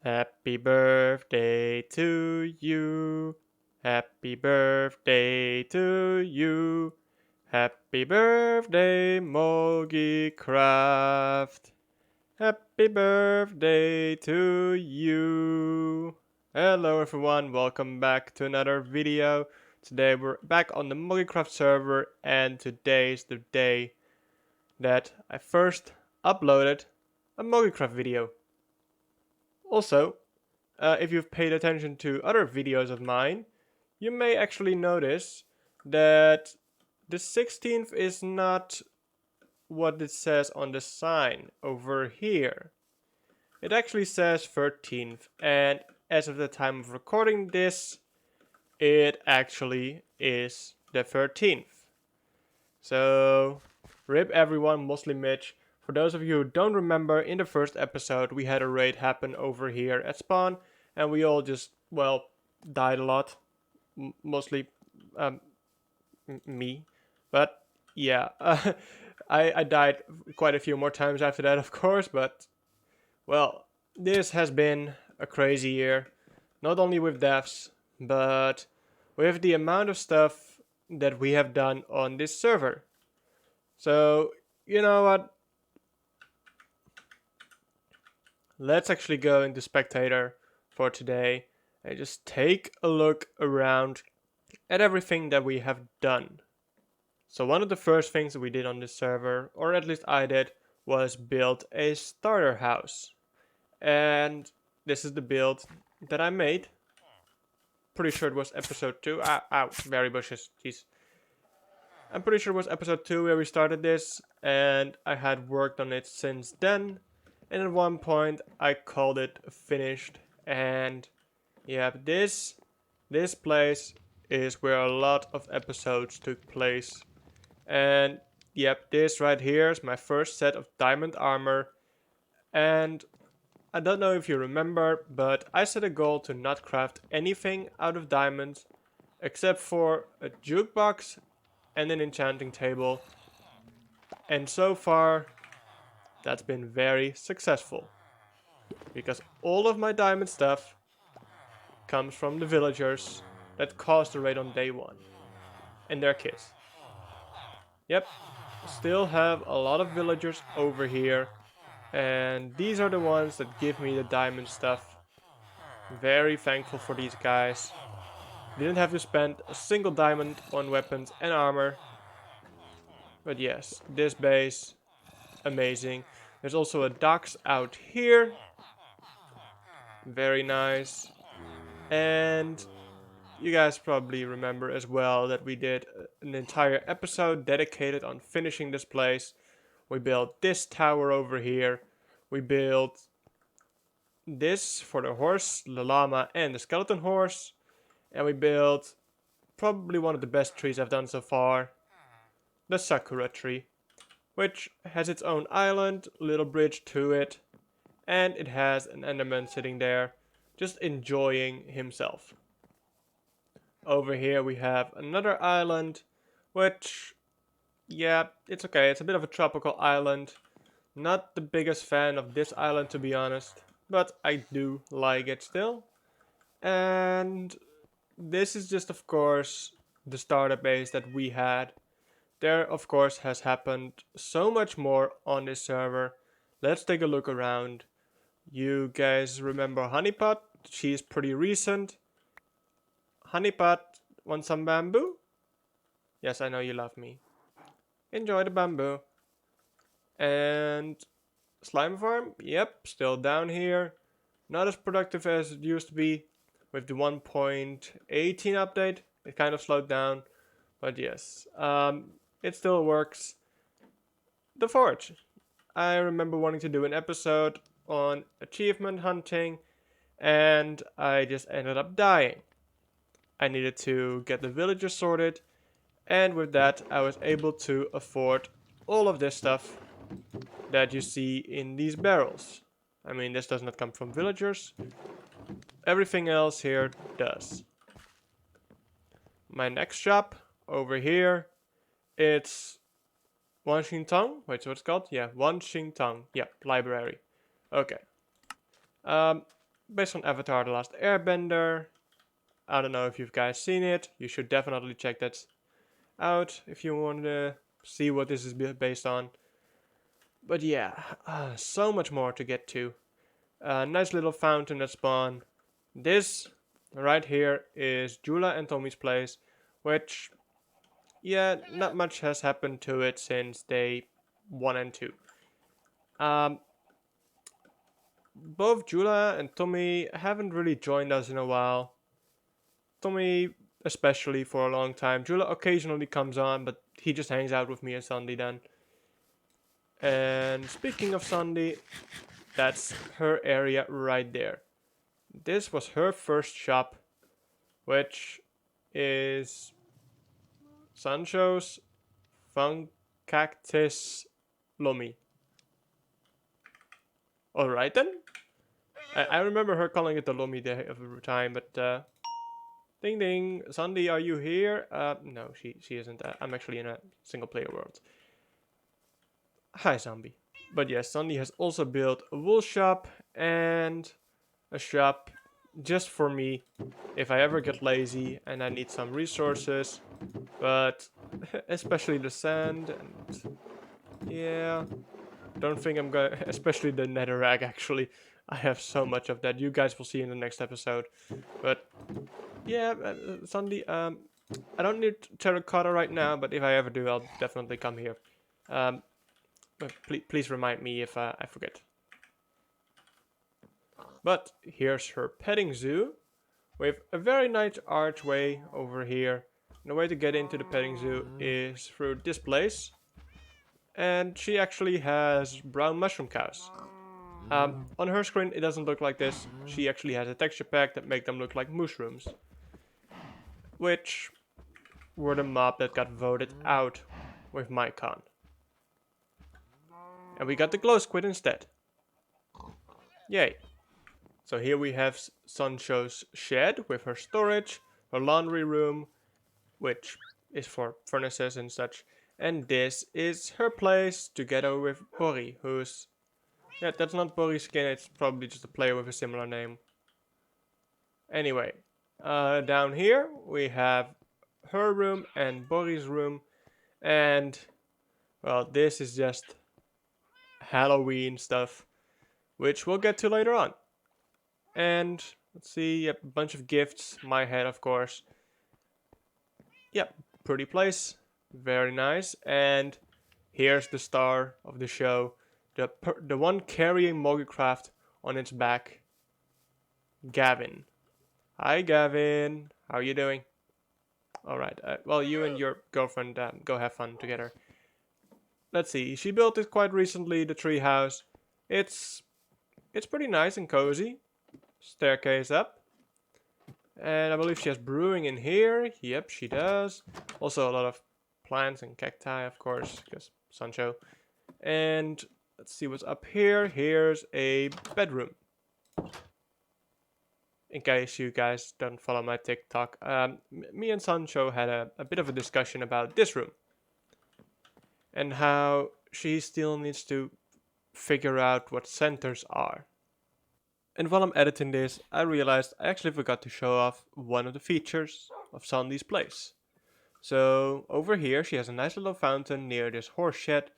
Happy birthday to you. Happy birthday to you. Happy birthday, Moggycraft. Happy birthday to you. Hello everyone, welcome back to another video. Today we're back on the Moggycraft server and today is the day that I first uploaded a Moggycraft video. Also, if you've paid attention to other videos of mine, you may actually notice that the 16th is not what it says on the sign over here. It actually says 13th, and as of the time of recording this, it actually is the 13th. So, rip everyone, mostly Mitch. For those of you who don't remember, in the first episode we had a raid happen over here at spawn, and we all just, well, died a lot. Mostly me. But, yeah, I died quite a few more times after that, of course, but, well, this has been a crazy year. Not only with deaths, but with the amount of stuff that we have done on this server. So, you know what? Let's actually go into spectator for today and just take a look around at everything that we have done. So one of the first things that we did on this server, or at least I did, was build a starter house. And this is the build that I made. Pretty sure it was episode 2. Ow, berry bushes, jeez. I'm pretty sure it was episode 2 where we started this, and I had worked on it since then. And at one point I called it finished, and yeah, this place is where a lot of episodes took place. And yep, this right here is my first set of diamond armor. And I don't know if you remember, but I set a goal to not craft anything out of diamonds except for a jukebox and an enchanting table. And so far, that's been very successful. Because all of my diamond stuff comes from the villagers that caused the raid on day 1. And their kids. Yep, still have a lot of villagers over here. And these are the ones that give me the diamond stuff. Very thankful for these guys. Didn't have to spend a single diamond on weapons and armor. But yes, this base, amazing. There's also a docks out here. Very nice. And you guys probably remember as well that we did an entire episode dedicated on finishing this place. We built this tower over here. We built this for the horse, the llama, and the skeleton horse. And we built probably one of the best trees I've done so far, the sakura tree, which has its own island, little bridge to it, and it has an enderman sitting there, just enjoying himself. Over here we have another island, which, yeah, it's okay, it's a bit of a tropical island. Not the biggest fan of this island, to be honest, but I do like it still. And this is just, of course, the starter base that we had. There, of course, has happened so much more on this server. Let's take a look around. You guys remember Honeypot? She's pretty recent. Honeypot, want some bamboo? Yes, I know you love me. Enjoy the bamboo. And Slime Farm? Yep, still down here. Not as productive as it used to be. With the 1.18 update, it kind of slowed down. But yes, it still works. The Forge. I remember wanting to do an episode on achievement hunting, and I just ended up dying. I needed to get the villagers sorted, and with that I was able to afford all of this stuff that you see in these barrels. I mean, this does not come from villagers. Everything else here does. My next shop over here, it's Wanxing Wait, so what's it called? Yeah, Wanxing. Yeah, library. Okay. based on Avatar The Last Airbender. I don't know if you guys seen it. You should definitely check that out if you want to see what this is based on. But yeah, so much more to get to. Nice little fountain that spawned. This right here is Jula and Tommy's place, which, yeah, not much has happened to it since day 1 and 2. Um, both Jula and Tommy haven't really joined us in a while. Tommy especially for a long time. Jula occasionally comes on, but he just hangs out with me and Sandy then. And speaking of Sandy, that's her area right there. This was her first shop, which is Sancho's Cactus Lomi. Alright then. I remember her calling it the Lomi day every time, but ding ding. Sandy, are you here? No, she isn't. I'm actually in a single player world. Hi, zombie. But yes, Sandy has also built a wool shop and a shop just for me if I ever get lazy and I need some resources. But especially the sand and yeah, don't think I'm going, especially the netherrack actually. I have so much of that. You guys will see in the next episode. But yeah, Sandy, I don't need terracotta right now, but if I ever do, I'll definitely come here. But please remind me if I forget. But here's her petting zoo with a very nice archway over here. And the way to get into the petting zoo is through this place. And she actually has brown mushroom cows. On her screen it doesn't look like this. She actually has a texture pack that make them look like mushrooms. Which were the mob that got voted out with my con. And we got the glow squid instead. Yay. So here we have Sancho's shed with her storage, her laundry room, which is for furnaces and such. And this is her place together with Bori, who's... yeah, that's not Bori's skin, it's probably just a player with a similar name. Anyway, down here we have her room and Bori's room. And, well, this is just Halloween stuff, which we'll get to later on. And, let's see, yep, a bunch of gifts, my head of course. Yep, pretty place, very nice. And here's the star of the show, the one carrying Moggycraft on its back, Gavin. Hi Gavin, how are you doing? Alright, well you and your girlfriend go have fun together. Let's see, she built it quite recently, the treehouse. It's pretty nice and cozy. Staircase up. And I believe she has brewing in here. Yep, she does. Also a lot of plants and cacti, of course, because Sancho. And let's see what's up here. Here's a bedroom. In case you guys don't follow my TikTok, me and Sancho had a bit of a discussion about this room. And how she still needs to figure out what centers are. And while I'm editing this, I realized I actually forgot to show off one of the features of Sandy's place. So over here she has a nice little fountain near this horse shed,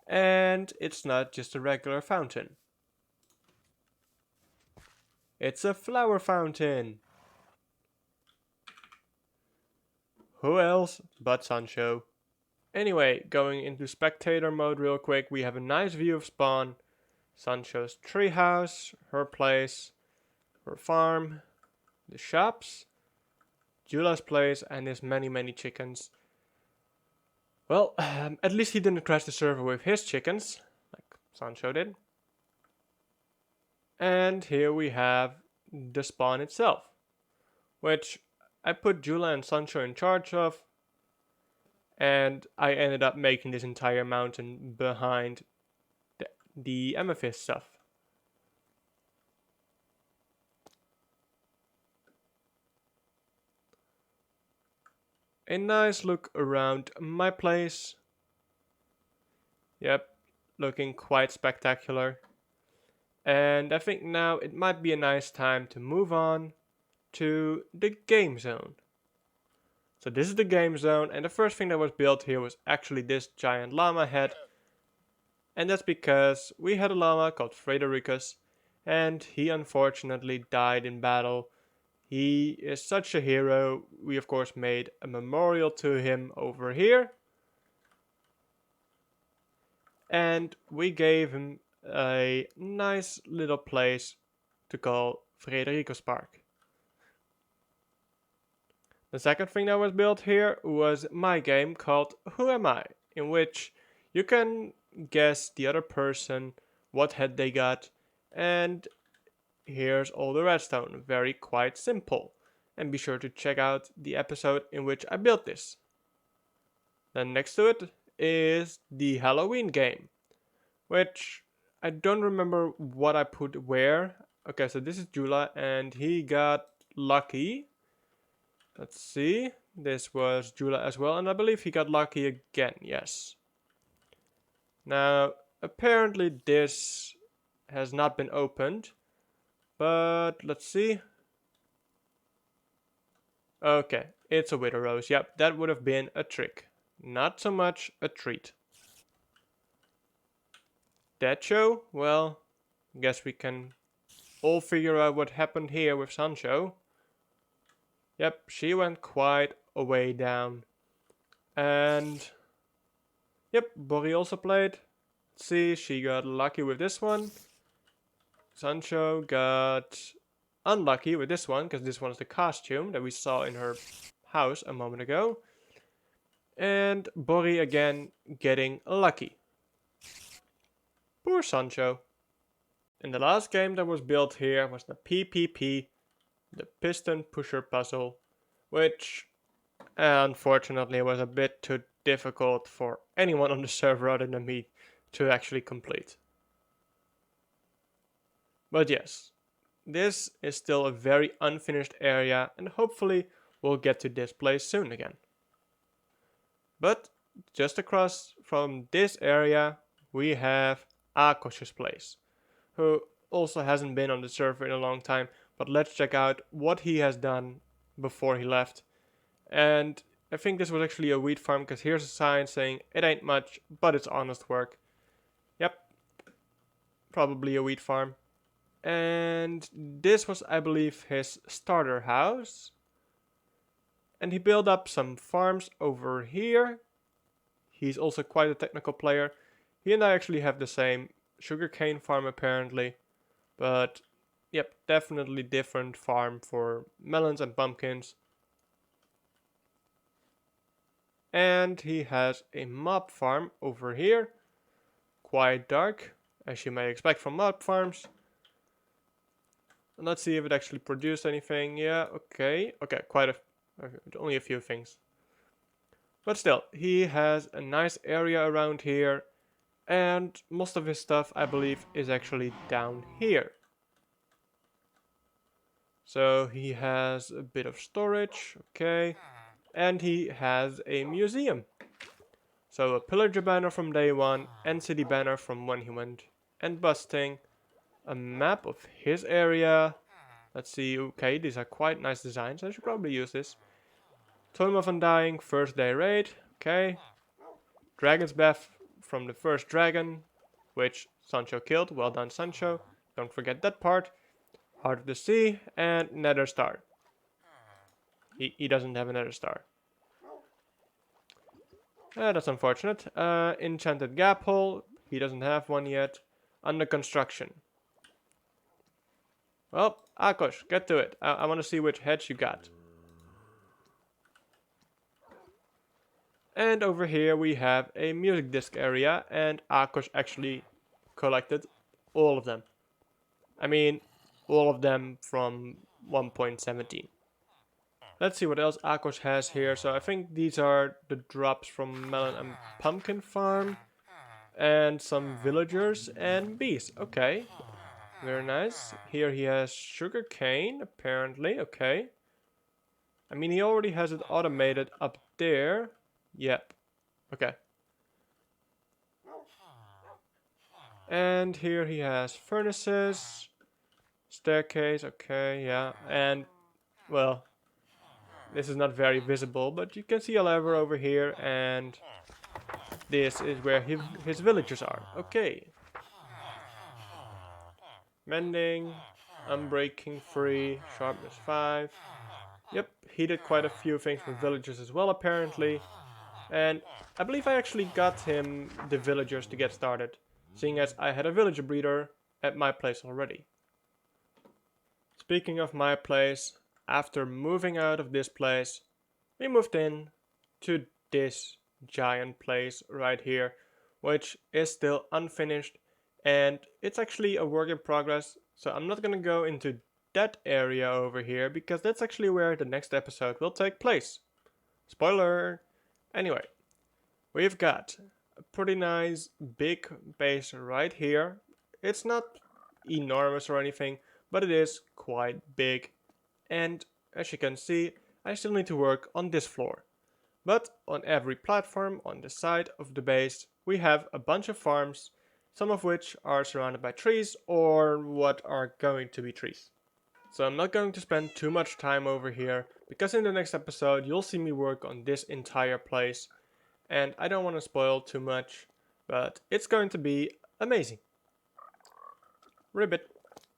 and it's not just a regular fountain. It's a flower fountain! Who else but Sancho? Anyway, going into spectator mode real quick, we have a nice view of spawn, Sancho's treehouse, her place, her farm, the shops, Jula's place, and his many chickens. Well, at least he didn't crash the server with his chickens, like Sancho did. And here we have the spawn itself, which I put Jula and Sancho in charge of, and I ended up making this entire mountain behind the amethyst stuff. A nice look around my place. Yep, looking quite spectacular. And I think now it might be a nice time to move on to the game zone. So this is the game zone, and the first thing that was built here was actually this giant llama head. And that's because we had a llama called Fredericus, and he unfortunately died in battle. He is such a hero. We of course made a memorial to him over here. And we gave him a nice little place to call Fredericus Park. The second thing that was built here was my game called Who Am I? In which you can guess the other person, what head they got, and here's all the redstone. Very quite simple. And be sure to check out the episode in which I built this. Then next to it is the Halloween game, which I don't remember what I put where. Okay, so this is Jula, and he got lucky. Let's see. This was Jula as well, and I believe he got lucky again, yes. Now, apparently this has not been opened, but let's see. Okay, it's a Wither Rose. Yep, that would have been a trick. Not so much a treat. Dead show? Well, guess we can all figure out what happened here with Sancho. Yep, she went quite a way down. And yep, Bori also played. Let's see, she got lucky with this one. Sancho got unlucky with this one, because this one is the costume that we saw in her house a moment ago. And Bori again getting lucky. Poor Sancho. And the last game that was built here was the PPP, the Piston Pusher Puzzle, which unfortunately was a bit too difficult for anyone on the server other than me to actually complete. But yes, this is still a very unfinished area, and hopefully we'll get to this place soon again. But just across from this area we have Akos's place, who also hasn't been on the server in a long time, but let's check out what he has done before he left. And I think this was actually a wheat farm, because here's a sign saying it ain't much, but it's honest work. Yep, probably a wheat farm. And this was, I believe, his starter house. And he built up some farms over here. He's also quite a technical player. He and I actually have the same sugarcane farm apparently. But yep, definitely different farm for melons and pumpkins. And he has a mob farm over here. Quite dark, as you may expect from mob farms. And let's see if it actually produced anything. Yeah, okay. Okay, only a few things. But still, he has a nice area around here. And most of his stuff, I believe, is actually down here. So he has a bit of storage, okay. And he has a museum. So a pillager banner from day one, and city banner from when he went and busting. A map of his area. Let's see, okay, these are quite nice designs, I should probably use this. Totem of Undying, first day raid, okay. Dragon's Bath from the first dragon, which Sancho killed, well done Sancho, don't forget that part. Heart of the Sea, and Nether Star. He doesn't have a Nether Star. That's unfortunate. Enchanted Gap Hole, he doesn't have one yet. Under construction. Well, Akos, get to it. I want to see which heads you got. And over here we have a music disc area, and Akos actually collected all of them. I mean, all of them from 1.17. Let's see what else Akos has here. So I think these are the drops from Melon and Pumpkin Farm. And some villagers and bees. Okay. Very nice. Here he has sugar cane, apparently. Okay. I mean, he already has it automated up there. Yep. Okay. And here he has furnaces, staircase, okay, yeah, and, well, this is not very visible, but you can see a lever over here, and this is where his villagers are. Okay. Mending, unbreaking free, sharpness 5. Yep, he did quite a few things with villagers as well apparently. And I believe I actually got him the villagers to get started, seeing as I had a villager breeder at my place already. Speaking of my place, after moving out of this place, we moved in to this giant place right here, which is still unfinished, and it's actually a work in progress, so I'm not gonna go into that area over here because that's actually where the next episode will take place. Spoiler! Anyway, we've got a pretty nice big base right here. It's not enormous or anything, but it is quite big, and as you can see, I still need to work on this floor. But on every platform on the side of the base, we have a bunch of farms, some of which are surrounded by trees or what are going to be trees. So I'm not going to spend too much time over here, because in the next episode you'll see me work on this entire place, and I don't want to spoil too much, but it's going to be amazing. Ribbit.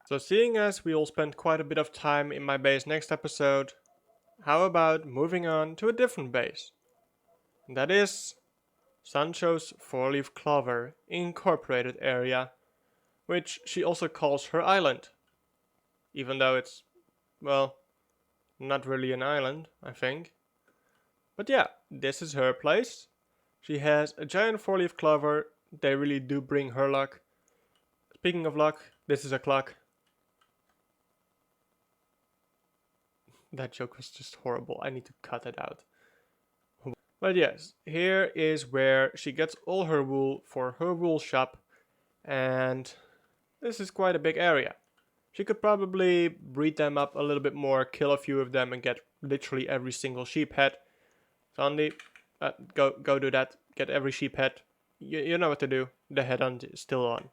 So seeing as we will spend quite a bit of time in my base next episode, how about moving on to a different base? That is Sancho's 4-leaf clover incorporated area, which she also calls her island. Even though it's, well, not really an island, I think. But yeah, this is her place. She has a giant 4-leaf clover. They really do bring her luck. Speaking of luck, this is a clock. That joke was just horrible. I need to cut it out. But yes, here is where she gets all her wool for her wool shop, and this is quite a big area. She could probably breed them up a little bit more, kill a few of them, and get literally every single sheep head. Sandy, go do that. Get every sheep head. You know what to do. The headhunt is still on.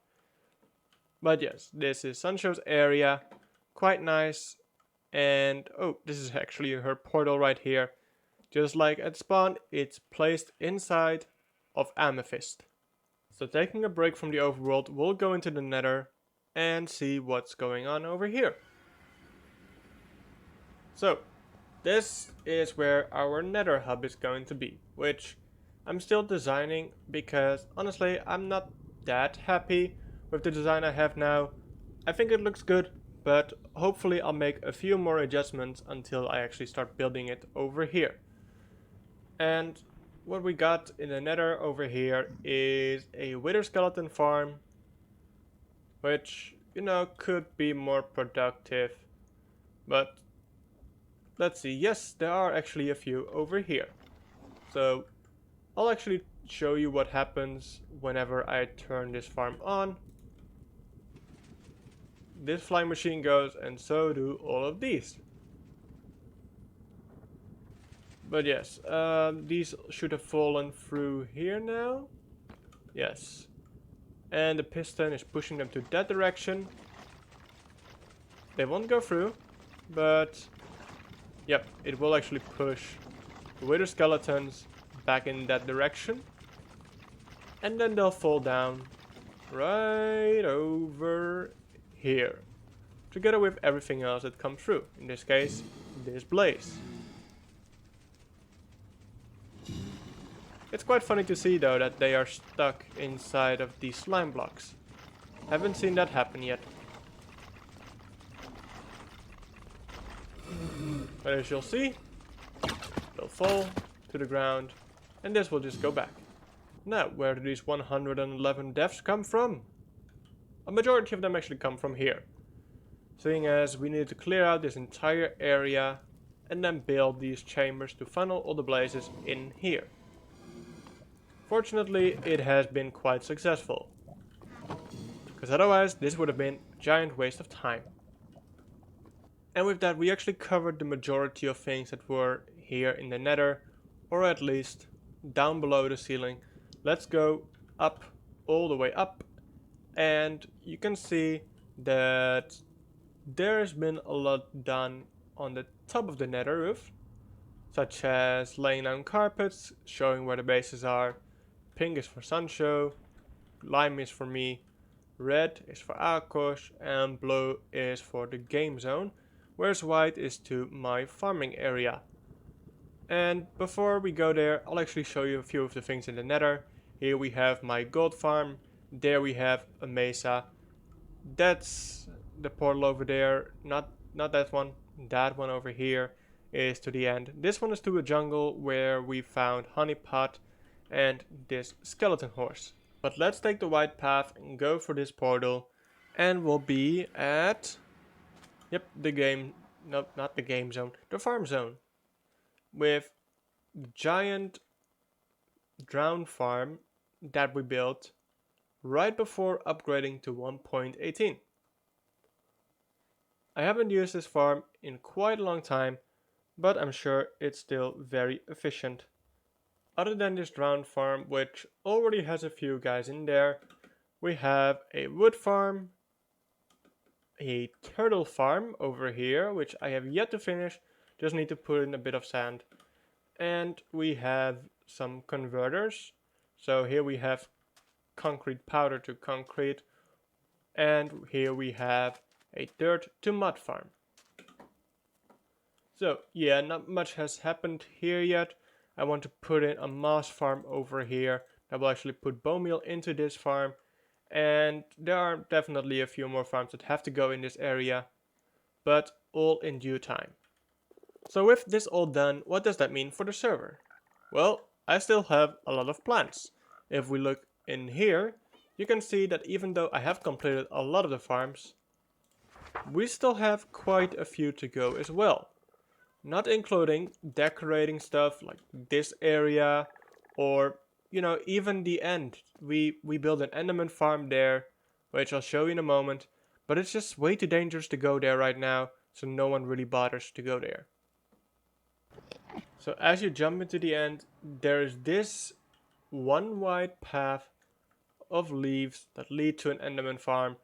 But yes, this is Sancho's area. Quite nice. And oh, this is actually her portal right here. Just like at spawn, it's placed inside of Amethyst. So taking a break from the overworld, we'll go into the Nether and see what's going on over here. So, this is where our Nether hub is going to be, which I'm still designing because honestly I'm not that happy with the design I have now. I think it looks good, but hopefully I'll make a few more adjustments until I actually start building it over here. And what we got in the Nether over here is a wither skeleton farm, which, you know, could be more productive. But let's see, yes, there are actually a few over here. So I'll actually show you what happens whenever I turn this farm on. This flying machine goes, and so do all of these. But yes, these should have fallen through here now. Yes. And the piston is pushing them to that direction. They won't go through, but yep, it will actually push the wither skeletons back in that direction. And then they'll fall down right over here, together with everything else that comes through. In this case, this blaze. It's quite funny to see though that they are stuck inside of these slime blocks. Haven't seen that happen yet. But as you'll see, they'll fall to the ground and this will just go back. Now, where do these 111 deaths come from? A majority of them actually come from here, seeing as we need to clear out this entire area and then build these chambers to funnel all the blazes in here. Fortunately, it has been quite successful, because otherwise this would have been a giant waste of time. And with that, we actually covered the majority of things that were here in the Nether, or at least down below the ceiling. Let's go up, all the way up, And you can see that there's been a lot done on the top of the nether roof, such as laying down carpets, showing where the bases are. Pink is for Sancho, lime is for me, red is for Akos, and blue is for the game zone, whereas white is to my farming area. And before we go there, I'll actually show you a few of the things in the nether. Here we have my gold farm, there we have a mesa. That's the portal over there, not that one. That one over here is to the end. This one is to a jungle where we found honeypot and this skeleton horse. But let's take the white path and go for this portal, and we'll be at, yep, the game, no, not the game zone, the farm zone, with the giant drown farm that we built right before upgrading to 1.18. I haven't used this farm in quite a long time, but I'm sure it's still very efficient. Other than this drown farm, which already has a few guys in there, we have a wood farm, a turtle farm over here, which I have yet to finish, just need to put in a bit of sand. And we have some converters. So here we have concrete powder to concrete, and here we have a dirt to mud farm. So yeah, not much has happened here yet. I want to put in a moss farm over here that will actually put bone meal into this farm. And there are definitely a few more farms that have to go in this area, but all in due time. So with this all done, what does that mean for the server? Well, I still have a lot of plants. If we look in here, you can see that even though I have completed a lot of the farms, we still have quite a few to go as well. Not including decorating stuff like this area, or, you know, even the end. We built an enderman farm there, which I'll show you in a moment, but it's just way too dangerous to go there right now, so no one really bothers to go there. So as you jump into the end, there is this one wide path of leaves that lead to an enderman farm,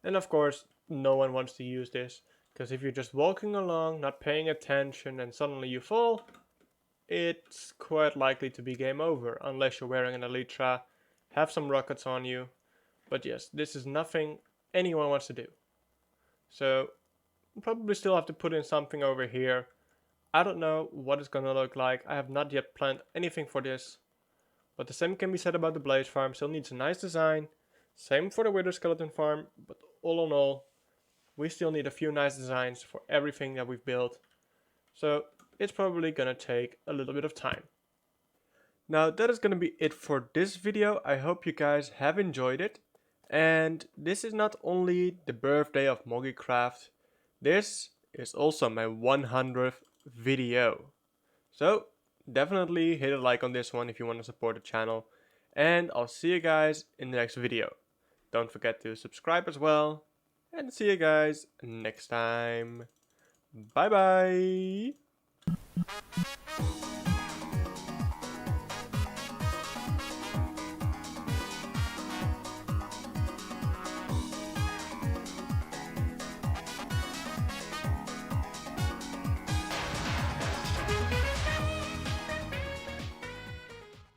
and of course no one wants to use this, because if you're just walking along, not paying attention, and suddenly you fall, it's quite likely to be game over, unless you're wearing an elytra, have some rockets on you. But yes, this is nothing anyone wants to do. So probably still have to put in something over here. I don't know what it's gonna look like. I have not yet planned anything for this. But the same can be said about the blaze farm. Still needs a nice design. Same for the wither skeleton farm. But all in all, we still need a few nice designs for everything that we've built. So it's probably gonna take a little bit of time. Now that is gonna be it for this video. I hope you guys have enjoyed it. And this is not only the birthday of Moggycraft, this is also my 100th video. So definitely hit a like on this one if you want to support the channel. And I'll see you guys in the next video. Don't forget to subscribe as well. And see you guys next time. Bye bye.